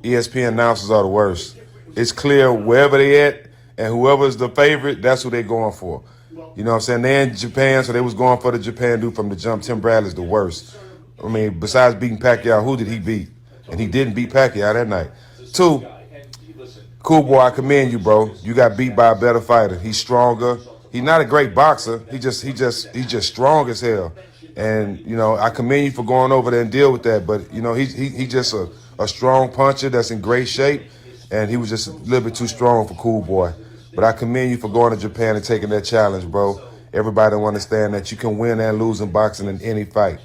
ESPN announcers are the worst. It's clear wherever they at and whoever's the favorite, that's who they going for. You know what I'm saying? They're in Japan, so they was going for the Japan dude from the jump. Tim Bradley's the worst. I mean, besides beating Pacquiao, who did he beat? And he didn't beat Pacquiao that night. 2, Cool Boy, I commend you, bro. You got beat by a better fighter. He's stronger. He's not a great boxer. He's just strong as hell. And you know, I commend you for going over there and deal with that. But you know, he's just a strong puncher that's in great shape, and he was just a little bit too strong for Cool Boy. But I commend you for going to Japan and taking that challenge, bro. Everybody will understand that you can win and lose in boxing in any fight.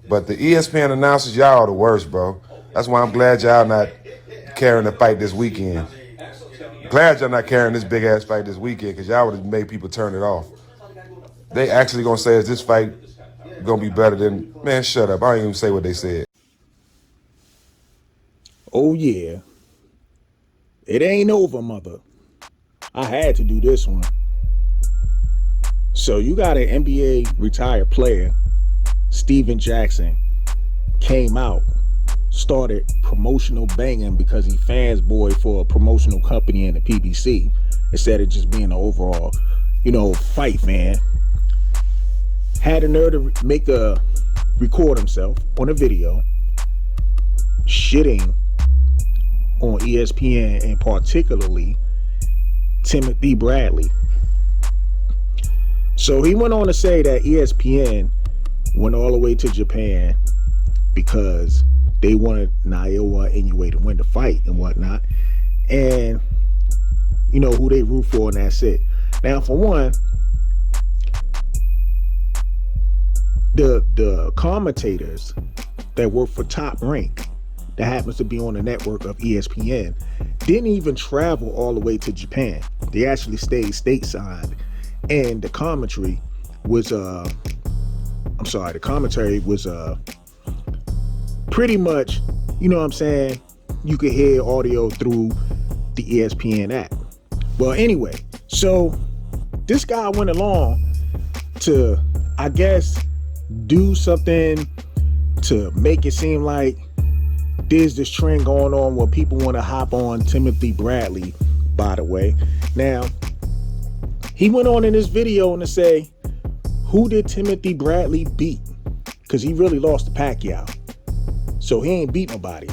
But the ESPN announcers, y'all are the worst, bro. That's why I'm glad y'all not carrying the fight this weekend. Glad y'all not carrying this big-ass fight this weekend because y'all would have made people turn it off. They actually going to say, is this fight going to be better than... Man, shut up. I ain't even say what they said. Oh, yeah. It ain't over, mother. I had to do this one. So you got an NBA retired player, Stephen Jackson, came out, started promotional banging because he fanboy for a promotional company in the PBC instead of just being an overall, fight fan. Had the nerve to record himself on a video shitting on ESPN and particularly Timothy Bradley. So he went on to say that ESPN went all the way to Japan because they wanted Naoya Inoue to win the fight and whatnot. And, who they root for, and that's it. Now, for one, the commentators that work for Top Rank, that happens to be on the network of ESPN, didn't even travel all the way to Japan. They actually stayed stateside. And the commentary was pretty much, you could hear audio through the ESPN app. Well, anyway, so this guy went along to, I guess, do something to make it seem like there's this trend going on where people want to hop on Timothy Bradley, by the way. Now, he went on in this video and to say, who did Timothy Bradley beat? Because he really lost to Pacquiao. So he ain't beat nobody.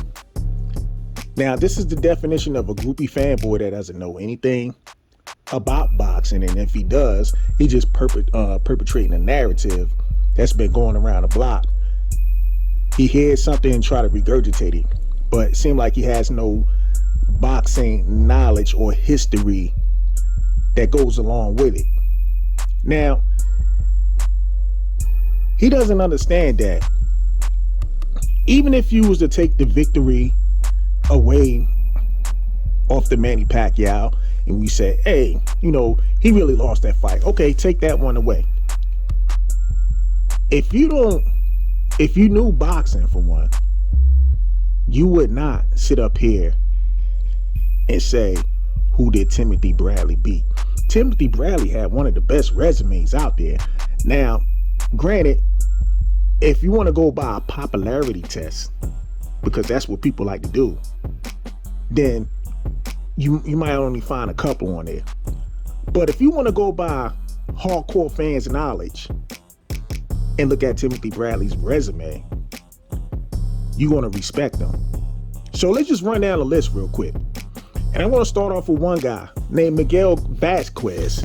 Now, this is the definition of a groupie fanboy that doesn't know anything about boxing. And if he does, he just perpetrating a narrative that's been going around the block. He hears something and try to regurgitate it. But it seemed like he has no boxing knowledge or history that goes along with it. Now, he doesn't understand that even if you was to take the victory away off the Manny Pacquiao and we say, hey, he really lost that fight. Okay, take that one away. If you knew boxing, for one, you would not sit up here and say, who did Timothy Bradley beat? Timothy Bradley had one of the best resumes out there. Now, granted, if you want to go by a popularity test, because that's what people like to do, then you might only find a couple on there. But if you want to go by hardcore fans' knowledge and look at Timothy Bradley's resume, you're going to respect him. So let's just run down the list real quick. And I'm going to start off with one guy named Miguel Vasquez.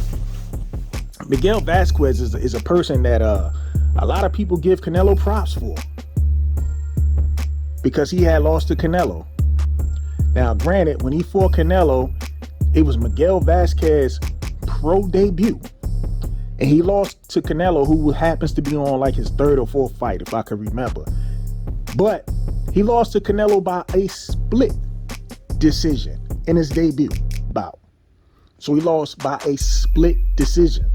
Miguel Vasquez is a person that a lot of people give Canelo props for, because he had lost to Canelo. Now, granted, when he fought Canelo, it was Miguel Vasquez's pro debut. And he lost to Canelo, who happens to be on like his third or fourth fight, if I can remember. But he lost to Canelo by a split decision in his debut bout. So he lost by a split decision.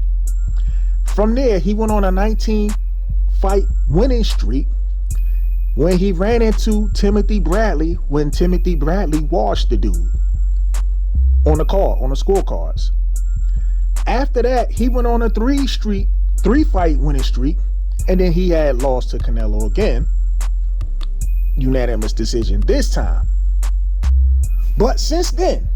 From there, he went on a 19-fight winning streak when he ran into Timothy Bradley, when Timothy Bradley washed the dude on the scorecards. After that, he went on a 3-fight winning streak, and then he had lost to Canelo again, unanimous decision this time. But since then,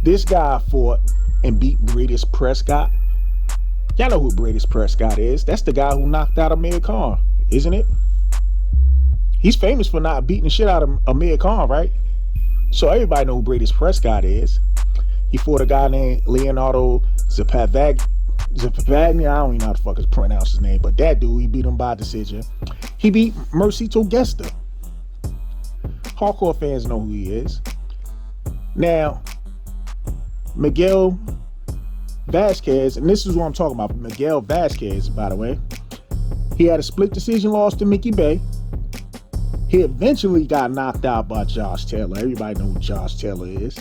this guy fought and beat Bradis Prescott. Y'all know who Bradis Prescott is. That's the guy who knocked out Amir Khan, isn't it? He's famous for not beating the shit out of Amir Khan, right? So everybody know who Bradis Prescott is. He fought a guy named Leonardo Zapavagni. I don't even know how the fuck is pronounce his name, but that dude, he beat him by decision. He beat Mercito Gesta. Hardcore fans know who he is. Now, Miguel Vasquez, and this is what I'm talking about. Miguel Vasquez, by the way, he had a split decision loss to Mickey Bay. He eventually got knocked out by Josh Taylor. Everybody knows who Josh Taylor is.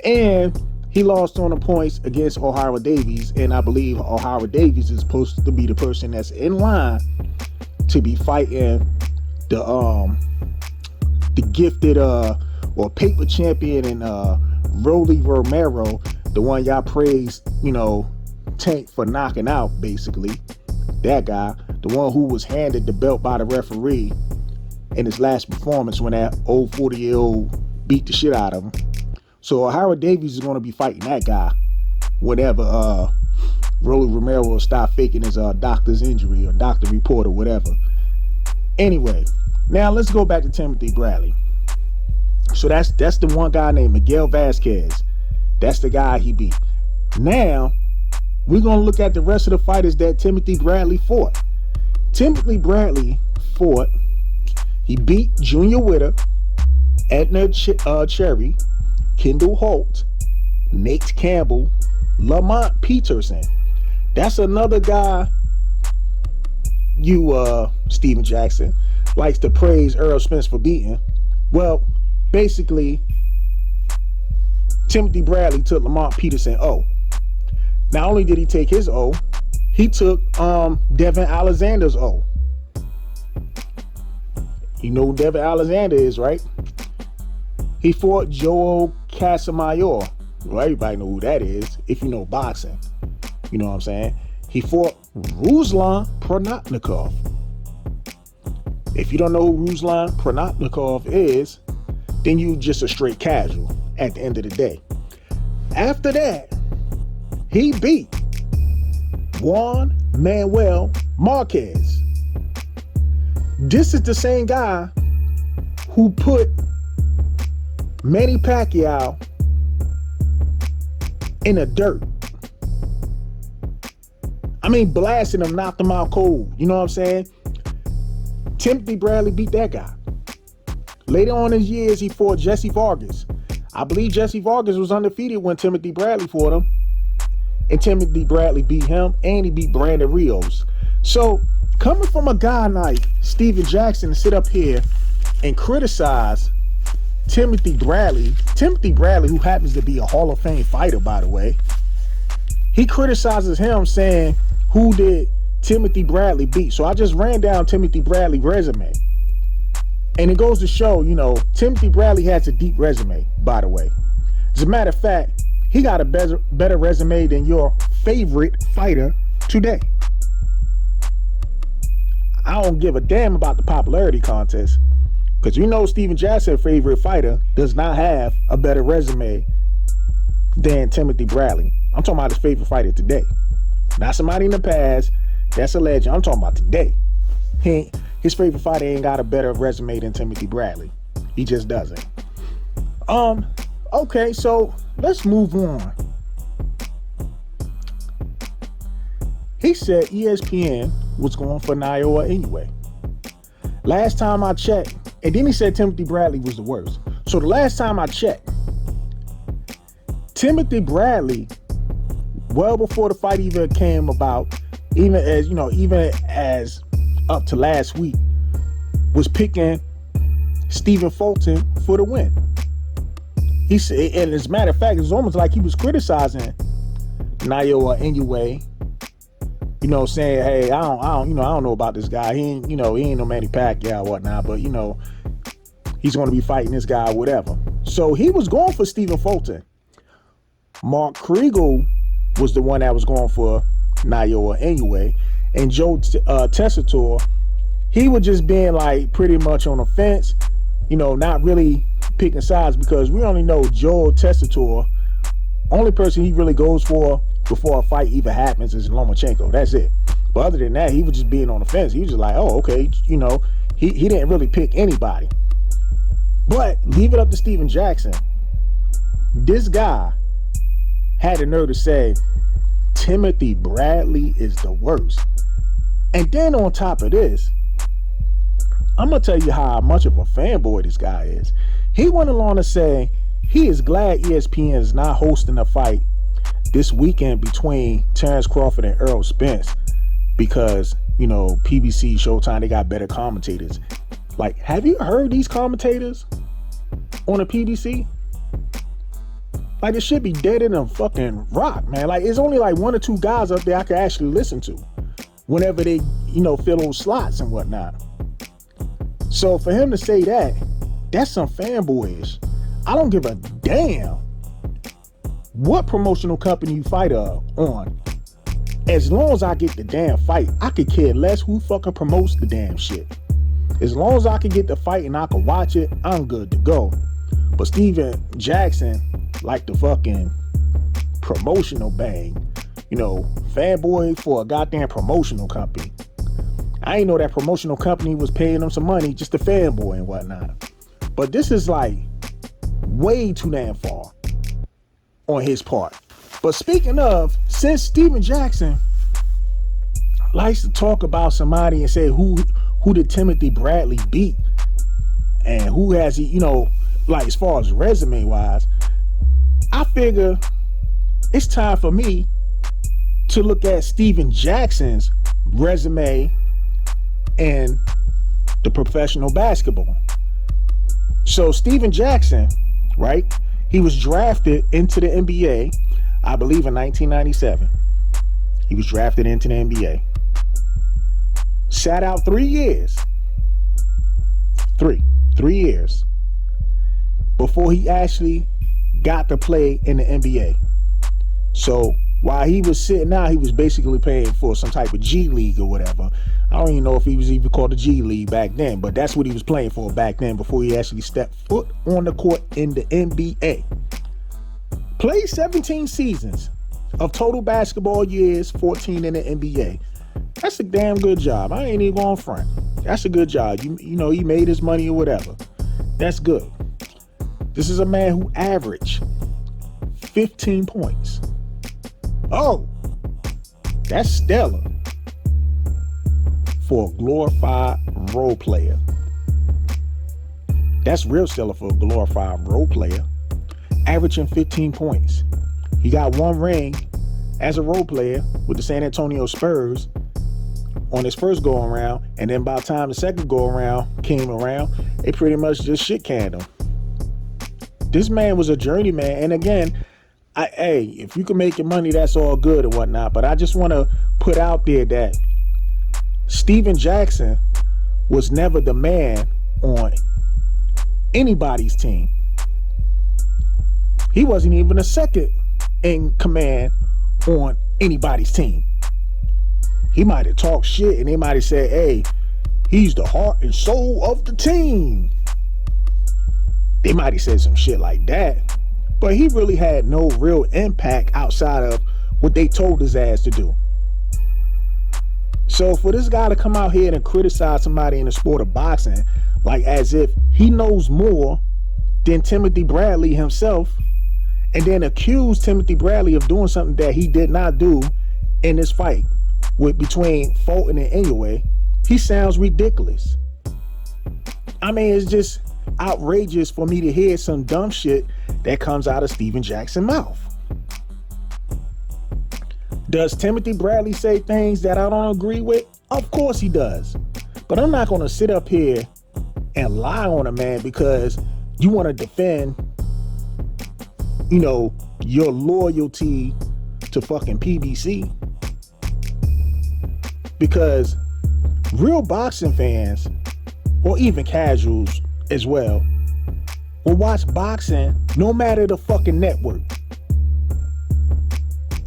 And he lost on the points against O'Hara Davies, and I believe O'Hara Davies is supposed to be the person that's in line to be fighting the gifted or paper champion and Rolly Romero, the one y'all praised, Tank for knocking out, basically. That guy, the one who was handed the belt by the referee in his last performance when that old 40-year-old beat the shit out of him. So O'Hara Davies is going to be fighting that guy whenever Rolly Romero will stop faking his doctor's injury or doctor report or whatever. Anyway, now let's go back to Timothy Bradley. So that's the one guy named Miguel Vasquez. That's the guy he beat. Now, we're going to look at the rest of the fighters that Timothy Bradley fought. Timothy Bradley fought, he beat Junior Witter, Edna Cherry, Kendall Holt, Nate Campbell, Lamont Peterson. That's another guy Stephen Jackson, likes to praise Earl Spence for beating. Well, basically, Timothy Bradley took Lamont Peterson O. Not only did he take his O, he took Devin Alexander's O. You know who Devin Alexander is, right? He fought Joel Casamayor. Well, everybody know who that is if you know boxing. You know what I'm saying? He fought Ruslan Pronatnikov. If you don't know who Ruslan Pronatnikov is, then you just a straight casual at the end of the day. After that, he beat Juan Manuel Marquez. This is the same guy who put Manny Pacquiao in the dirt. I mean, blasting him, knocked him out cold. You know what I'm saying? Timothy Bradley beat that guy. Later on in his years, he fought Jesse Vargas. I believe Jesse Vargas was undefeated when Timothy Bradley fought him. And Timothy Bradley beat him, and he beat Brandon Rios. So, coming from a guy like Stephen Jackson to sit up here and criticize Timothy Bradley, who happens to be a Hall of Fame fighter, by the way, he criticizes him saying, who did Timothy Bradley beat? So I just ran down Timothy Bradley's resume. And it goes to show, Timothy Bradley has a deep resume, by the way. As a matter of fact, he got a better resume than your favorite fighter today. I don't give a damn about the popularity contest, because Stephen Jackson's favorite fighter does not have a better resume than Timothy Bradley. I'm talking about his favorite fighter today. Not somebody in the past. That's a legend. I'm talking about today. His favorite fighter ain't got a better resume than Timothy Bradley. He just doesn't. Okay, so let's move on. He said ESPN was going for Naoya anyway. Last time I checked, and then he said Timothy Bradley was the worst. So the last time I checked, Timothy Bradley, well before the fight even came about, even as up to last week, was picking Stephen Fulton for the win. He said, and as a matter of fact, it's almost like he was criticizing Naoya anyway. Saying, hey, I don't know about this guy. He ain't no Manny Pacquiao or whatnot, but he's going to be fighting this guy or whatever. So he was going for Stephen Fulton. Mark Kriegel was the one that was going for Naoya anyway. And Joe Tessitore, he was just being like pretty much on the fence, not really picking sides, because we only know Joe Tessitore, only person he really goes for before a fight even happens is Lomachenko. That's it. But other than that, he was just being on the fence. He was just like, oh, okay, you know, he didn't really pick anybody. But leave it up to Stephen Jackson. This guy had the nerve to say Timothy Bradley is the worst. And then on top of this, I'm going to tell you how much of a fanboy this guy is. He went along to say he is glad ESPN is not hosting a fight this weekend between Terrence Crawford and Errol Spence because, you know, PBC, Showtime, they got better commentators. Like, have you heard these commentators on the PBC? Like, it should be dead in a fucking rock, man. Like, it's only like one or two guys up there I can actually listen to whenever they, you know, fill those slots and whatnot. So for him to say that, that's some fanboyish. I don't give a damn what promotional company you fight on. As long as I get the damn fight, I could care less who fucking promotes the damn shit. As long as I can get the fight and I can watch it, I'm good to go. But Stephen Jackson, like the fucking promotional bang, you know, fanboy for a goddamn promotional company. I ain't know that promotional company was paying them some money just to fanboy and whatnot. But this is like way too damn far on his part. But speaking of, since Stephen Jackson likes to talk about somebody and say who did Timothy Bradley beat and who has he, you know, like as far as resume wise, I figure it's time for me to look at Stephen Jackson's resume in the professional basketball. So Stephen Jackson, right? He was drafted into the NBA, I believe in 1997. He was drafted into the NBA. Sat out 3 years. Three years before he actually got to play in the NBA. So while he was sitting out, he was basically playing for some type of G League or whatever. I don't even know if he was even called the G League back then, but that's what he was playing for back then before he actually stepped foot on the court in the NBA. Played 17 seasons of total basketball years, 14 in the NBA. That's a damn good job. I ain't even going front. That's a good job. You know, he made his money or whatever. That's good. This is a man who averaged 15 points. Oh, that's stellar for a glorified role player. That's real stellar for a glorified role player. Averaging 15 points. He got one ring as a role player with the San Antonio Spurs on his first go around, and then by the time the second go around came around, they pretty much just shit canned him. This man was a journeyman, and again, hey, if you can make your money, that's all good and whatnot. But I just want to put out there that Stephen Jackson was never the man on anybody's team. He wasn't even a second in command on anybody's team. He might have talked shit and they might have said, hey, he's the heart and soul of the team. They might have said some shit like that. But he really had no real impact outside of what they told his ass to do. So for this guy to come out here and criticize somebody in the sport of boxing, like as if he knows more than Timothy Bradley himself, and then accuse Timothy Bradley of doing something that he did not do in this fight between Fulton and Inoue, he sounds ridiculous. I mean, it's just outrageous for me to hear some dumb shit that comes out of Stephen Jackson's mouth. Does Timothy Bradley say things that I don't agree with? Of course he does. But I'm not going to sit up here and lie on a man because you want to defend, you know, your loyalty to fucking PBC. Because real boxing fans, or even casuals as well, will watch boxing no matter the fucking network.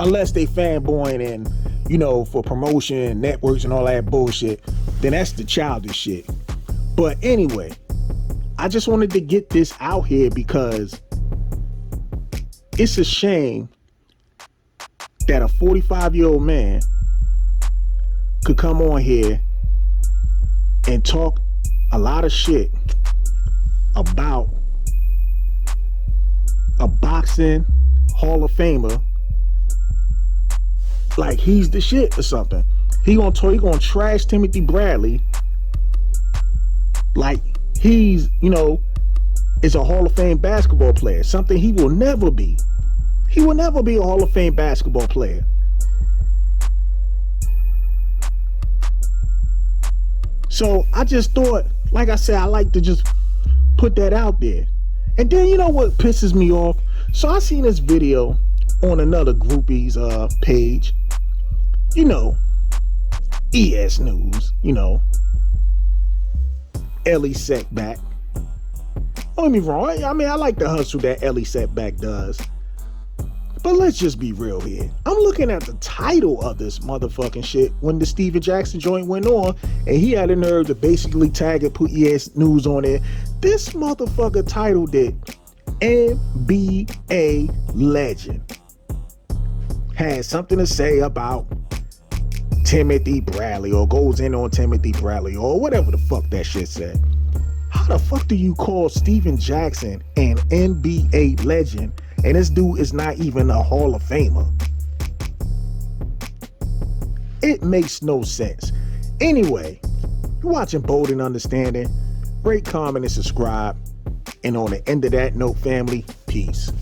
Unless they fanboying and, you know, for promotion, networks and all that bullshit, then that's the childish shit. But anyway, I just wanted to get this out here because it's a shame that a 45-year-old man could come on here and talk a lot of shit about a boxing Hall of Famer like he's the shit or something. He gonna trash Timothy Bradley like he's, is a Hall of Fame basketball player, something he will never be. He will never be a Hall of Fame basketball player. So I just thought, like I said, I like to just put that out there. And then you know what pisses me off? So I seen this video on another groupie's page. ES News, Ellie Setback. Don't get me wrong. I mean, I like the hustle that Ellie Setback does. But let's just be real here. I'm looking at the title of this motherfucking shit when the Stephen Jackson joint went on, and he had the nerve to basically tag and put ES News on it. This motherfucker titled it NBA Legend. Had something to say about Timothy Bradley, or goes in on Timothy Bradley, or whatever the fuck that shit said. How the fuck do you call Stephen Jackson an NBA legend and this dude is not even a Hall of Famer? It makes no sense. Anyway, you're watching Bold and Understanding. Rate, comment, and subscribe. And on the end of that note, family, peace.